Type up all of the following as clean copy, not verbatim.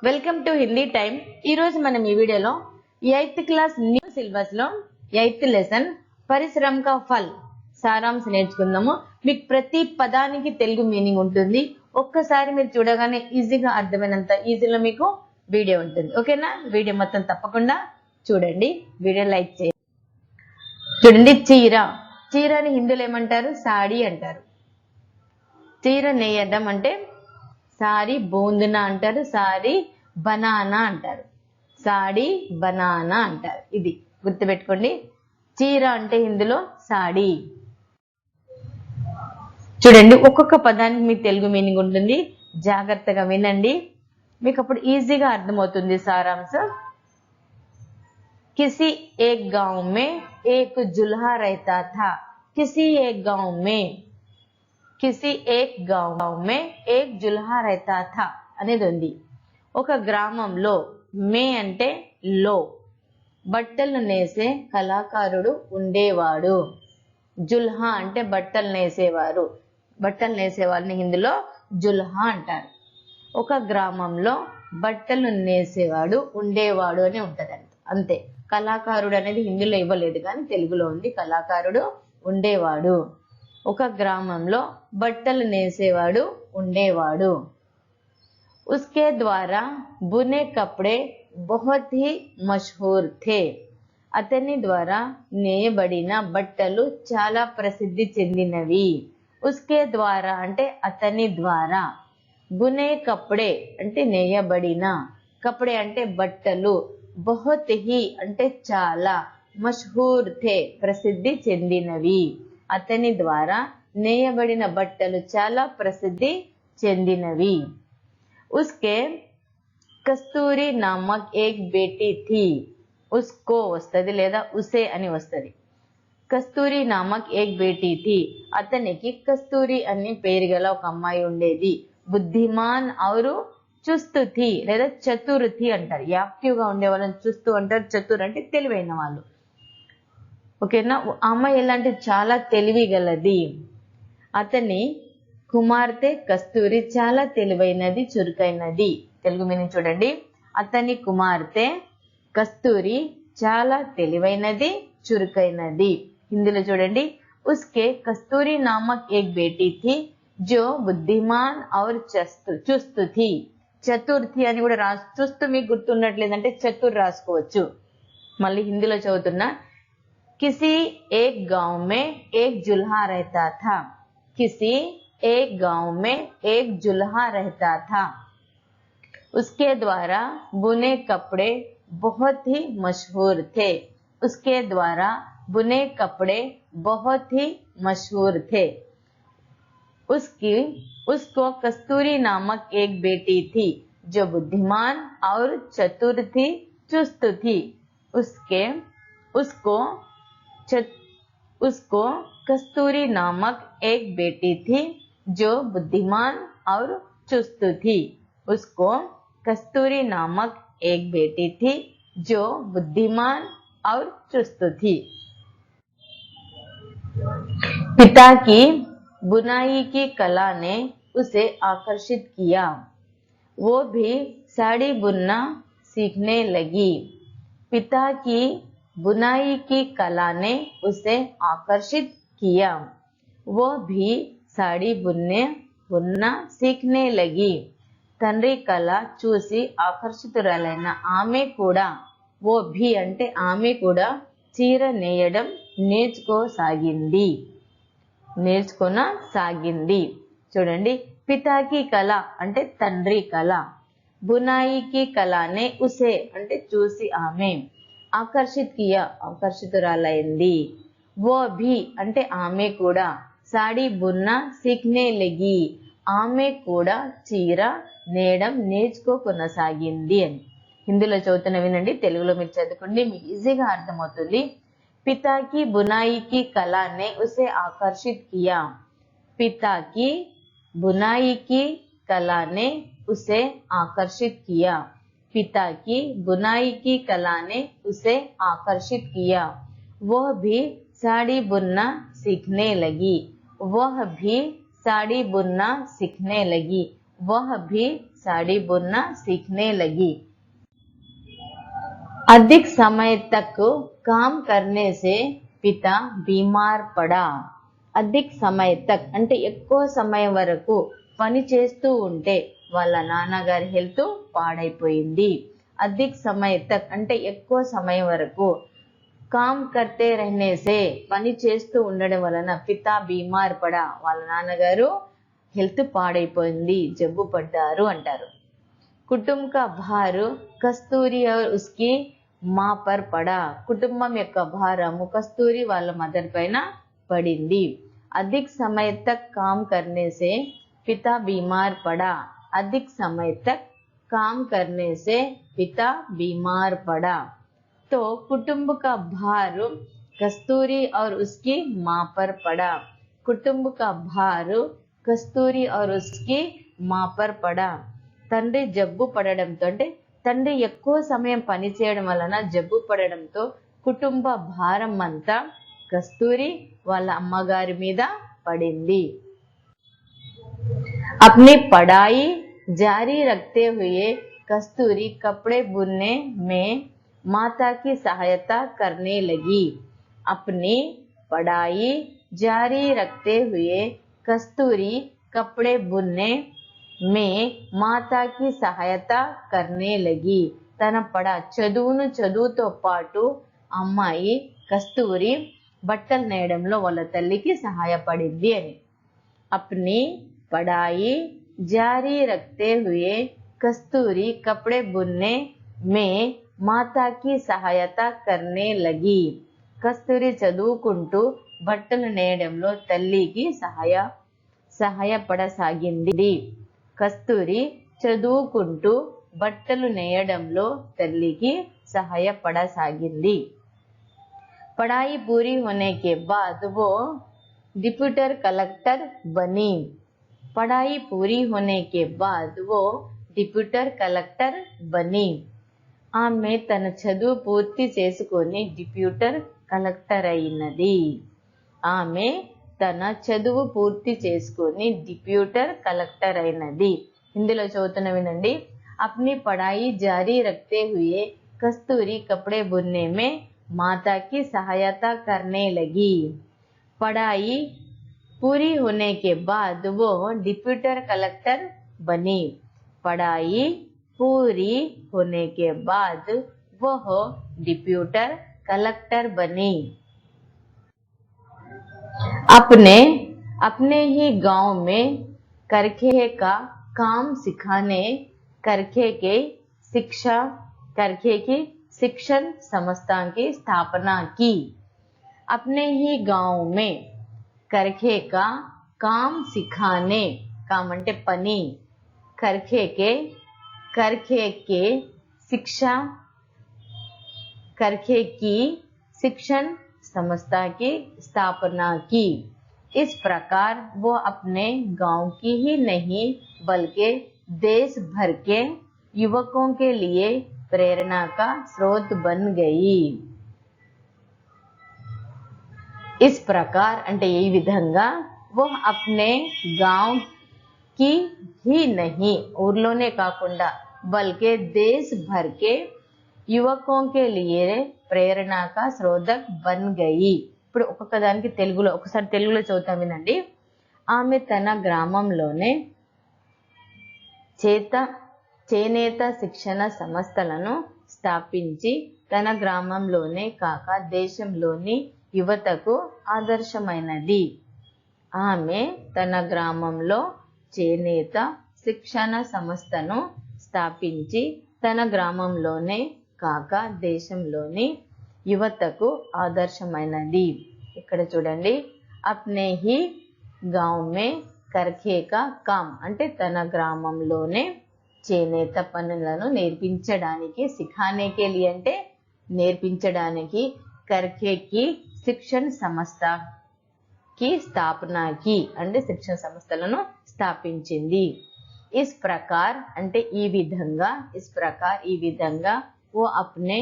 Welcome to Hindi time. ఈ రోజు మనం ఈ వీడియోలో 8th క్లాస్ న్యూ సిలబస్ లో 8th లెసన్ పరిశ్రమ కా ఫల్ సారాంశం నేర్చుకుందాము. మీకు ప్రతి పదానికి తెలుగు మీనింగ్ ఉంటుంది. ఒక్కసారి మీరు చూడగానే ఈజీగా అర్థమైనంత ఈజీలో మీకు వీడియో ఉంటుంది. ఓకేనా? వీడియో మొత్తం తప్పకుండా చూడండి. వీడియో లైక్ చేయండి. చూడండి, చీర. చీరని హిందీలో ఏమంటారు? సాడీ అంటారు. చీర నేయడం అంటే సారీ బోందునా అంటారు, సారీ బనానా అంటారు, సాడీ బనానా అంటారు. ఇది గుర్తుపెట్టుకోండి. చీర అంటే హిందీలో సాడీ. చూడండి, ఒక్కొక్క పదానికి మీకు తెలుగు మీనింగ్ ఉంటుంది. జాగ్రత్తగా వినండి, మీకు అప్పుడు ఈజీగా అర్థమవుతుంది సారాంశం. किसी एक गांव में एक जुल्हा रहता था. किसी एक गांव में एक जुल्हा रहता था అనేది ఉంది. ఒక గ్రామంలో, మే అంటే లో, బట్టలు నేసే కళాకారుడు ఉండేవాడు. జుల్హా అంటే బట్టలు నేసేవారు. బట్టలు నేసేవారిని హిందీలో జుల్హా అంటారు. ఒక గ్రామంలో బట్టలు నేసేవాడు ఉండేవాడు అని ఉంటది. అంతే. కళాకారుడు అనేది హిందీలో ఇవ్వలేదు, కానీ తెలుగులో ఉంది. కళాకారుడు ఉండేవాడు. ఒక గ్రామంలో బట్టలు నేసేవాడు ఉండేవాడు. उसके द्वारा बुने कपड़े बहुत ही मशहूर थे. అతని ద్వారా నేయబడిన బట్టలు చాలా ప్రసిద్ధి చెందినవి. ఉస్కే ద్వారా అంటే అతని ద్వారా, బునే కపడే అంటే నేయబడిన, కపడే అంటే బట్టలు, బహుత్ హీ అంటే చాలా, మష్హూర్ థే ప్రసిద్ధి చెందినవి. అతని ద్వారా నేయబడిన బట్టలు చాలా ప్రసిద్ధి చెందినవి. उसके కస్తూరి నామక్ ఏక్ బేటీ థీ. ఉస్కో వస్తది లేదా ఉసే అని వస్తది. కస్తూరి నామక్ ఏక్ బేటీ థీ. అతనికి కస్తూరి అని పేరు గల ఒక అమ్మాయి ఉండేది. బుద్ధిమాన్ ఔరు చుస్తు థీ లేదా చతుర్ థీ అంటారు. యాక్టివ్ గా ఉండే వాళ్ళని చుస్తూ అంటారు. చతుర్ అంటే తెలివైన వాళ్ళు. ఓకేనా? అమ్మాయి ఎలాంటి చాలా తెలివి గలది. అతని కుమార్తె కస్తూరి చాలా తెలివైనది, చురుకైనది. తెలుగు మీనింగ్ చూడండి. అతని కుమార్తె కస్తూరి చాలా తెలివైనది, చురుకైనది. హిందీలో చూడండి. ఉస్కే కస్తూరి నామక్ ఏక్ బేటీ థీ జో బుద్ధిమాన్ ఔర్ చుస్తు థీ. చతుర్థి అని కూడా చూస్తూ మీకు గుర్తున్నట్లేదంటే చతుర్ రాసుకోవచ్చు. మళ్ళీ హిందీలో చదువుతున్నా. కిసి ఏక్ గాంవ్ మే ఏక్ జుల్హా रहता था. किसी एक गांव में एक जुल्हा रहता था. उसके द्वारा बुने कपड़े बहुत ही मशहूर थे. उसके द्वारा बुने कपड़े बहुत ही मशहूर थे. उसको कस्तूरी नामक एक बेटी थी जो बुद्धिमान और चतुर थी, चुस्त थी. उसको कस्तूरी नामक एक बेटी थी जो बुद्धिमान और चुस्त थी. उसको कस्तूरी नामक एक बेटी थी जो बुद्धिमान और चुस्त थी. पिता की बुनाई की कला ने उसे आकर्षित किया. वो भी साड़ी बुनना सीखने लगी. पिता की बुनाई की कला ने उसे आकर्षित किया. वो भी साड़ी बुनना सीखने लगी. తండ్రి కళ చూసి ఆకర్షితురాలైన ఆమె కూడా, ఓ భీ అంటే ఆమె కూడా చీర నేయడం నేర్చుకోసాగింది. చూడండి, పితాకి కళ అంటే తండ్రి కళ, బునాయికి కళనే ఉసే అంటే చూసి ఆమె, ఆకర్షిత్ కియా ఆకర్షితురాలైంది, ఓ భీ అంటే ఆమె కూడా, సాడీ బున్నా సీఖ్నే లగి ఆమె కూడా చీర నేయడం కొనసాగింది అని. హిందీలో చదువుతున్న వినండి, తెలుగులో మీరు చదువుకోండి, మీకు ఈజీగా అర్థమవుతుంది. పితాకి బునాయికి కళనే ఉసే ఆకర్షిత్ కియా. పితాకి బునాయికి కళనే उसे आकर्षित किया. पिता की बुनाई की कला ने उसे आकर्षित किया. वह भी साड़ी बुनना सीखने लगी। वह भी साड़ी बुनना सीखने लगी। वह भी साड़ी बुनना सीखने लगी। अधिक समय तक काम करने से पिता बीमार पड़ा। అధిక్ సమయ తక్ అంటే ఎక్కువ సమయం వరకు పని చేస్తూ ఉంటే వాళ్ళ నాన్నగారి హెల్త్ పాడైపోయింది. అధిక్ సమయ తక్ అంటే ఎక్కువ సమయం వరకు, కామ్ కర్తే రహనే సే పని చేస్తూ ఉండడం వలన, పితా బీమార్ పడా వాళ్ళ నాన్నగారు హెల్త్ పాడైపోయింది, జబ్బు పడ్డారు అంటారు. కుటుంబ కా భార్ కస్తూరి और उसकी मां पर పడా. కుటుంబం యొక్క భారము కస్తూరి వాళ్ళ మదర్ పైన పడింది. अधिक समय तक काम करने से पिता बीमार पड़ा. अधिक समय तक काम करने से पिता बीमार पड़ा. तो कुटुंब का भार कस्तूरी और उसकी मां पर पड़ा. कुटुंब का भार कस्तूरी और उसकी मां पर पड़ा. తండ్రి జబ్బు పడడంతో, అంటే తండ్రి ఎక్కువ సమయం పని చేయడం వలన జబ్బు పడడంతో కుటుంబ భారం అంతా కస్తూరి వాళ్ళ అమ్మగారి మీద పడింది. अपनी पढ़ाई जारी रखते हुए कस्तूरी कपड़े बुनने में माता की सहायता करने लगी. अपनी पढ़ाई जारी रखते हुए कस्तूरी कपड़े बुनने में माता की सहायता करने लगी. తన చదువుతో పాటు అమ్మాయి కస్తూరి బట్టలు నేయడంలో వాళ్ళ తల్లికి సహాయపడింది అని. अपनी पढ़ाई जारी रखते हुए कस्तूरी कपड़े बुनने में माता की सहायता करने लगी. కస్తూరి చదువుకుంటూ బట్టలు నేయడంలో తల్లికి సహాయపడసాగింది. కస్తూరి చదువుకుంటూ బట్టలు నేయడంలో తల్లికి సహాయపడసాగింది. पढ़ाई पूरी होने के बाद वो डिप्टी कलेक्टर बनी. पढ़ाई पूरी होने के बाद वो डिप्टी कलेक्टर बनी. ఆమె తన చదువు పూర్తి చేసుకొని డిప్యూటీ కలెక్టర్ అయినది. ఆమె తన చదువు పూర్తి చేసుకొని డిప్యూటీ కలెక్టర్ అయినది. హిందీలో చదువుతున్న వినండి. अपनी पढ़ाई जारी रखते हुए कस्तूरी कपड़े बुनने में माता की सहायता करने लगी. पढ़ाई पूरी होने के बाद वो डिप्टी कलेक्टर बनी. पढ़ाई पूरी होने के बाद वह डिप्टी कलेक्टर बनी. अपने ही गांव में करखे का काम सिखाने करखे की शिक्षण संस्था की स्थापना की. अपने ही गांव में करखे का काम सिखाने, काम అంటే పని, करखे की शिक्षण संस्था की स्थापना की. इस प्रकार वो अपने गांव की ही नहीं बल्कि देश भर के युवकों के लिए प्रेरणा का स्रोत बन गई. इस प्रकार అంటే ఈ విధంగా वो अपने गांव की ही नहीं, ఊర్లోనే కాకుండా, बल्कि देश भर के युवकों के लिए प्रेरणा का स्रोत बन गई. ఇప్పుడు ఒక్కొక్క దానికి తెలుగులో ఒకసారి తెలుగులో చదువుతాం వినండి. ఆమె తన గ్రామంలోనే చేనేత శిక్షణ సంస్థలను స్థాపించి తన గ్రామంలోనే కాక దేశంలోని యువతకు ఆదర్శమైనది. ఆమె తన గ్రామంలో చేనేత శిక్షణ సంస్థను స్థాపించి తన గ్రామంలోనే కాక దేశంలోని యువతకు ఆదర్శమైనది. ఇక్కడ చూడండి, అప్నే హీ గావ్ మే కర్ఖే కా కామ్ అంటే తన గ్రామంలోనే చేనేత పనులను నేర్పించడానికి, సిఖానేకే లియే అంటే నేర్పించడానికి, కర్ఖే కి శిక్షణ సంస్థకి స్థాపనకి అంటే శిక్షణ సంస్థలను స్థాపించింది. ఇస్ ప్రకార్ అంటే ఈ విధంగా, ఇస్ ప్రకార్ ఈ విధంగా, ఓ అప్నే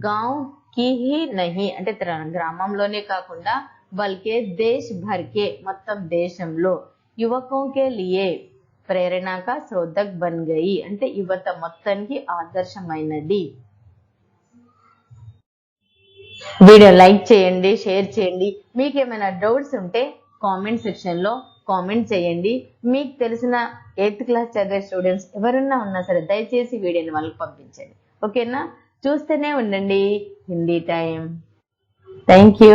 గావ్ కి హీ నహి అంటే గ్రామంలోనే కాకుండా బల్కే దేశ్ భర్కే మొత్తం దేశంలో యువకం కే లియే ప్రేరణగా స్రోతక్ బన్ గయి అంటే యువత మొత్తానికి ఆదర్శమైనది. వీడియో లైక్ చేయండి, షేర్ చేయండి. మీకు ఏమైనా డౌట్స్ ఉంటే కామెంట్ సెక్షన్ లో కామెంట్ చేయండి. మీకు తెలిసిన 8th క్లాస్ చదివే స్టూడెంట్స్ ఎవరన్నా ఉన్నా సరే దయచేసి వీడియోని వాళ్ళకి పంపించండి. ఓకేనా? చూస్తూనే ఉండండి హిందీ టైం. Thank you.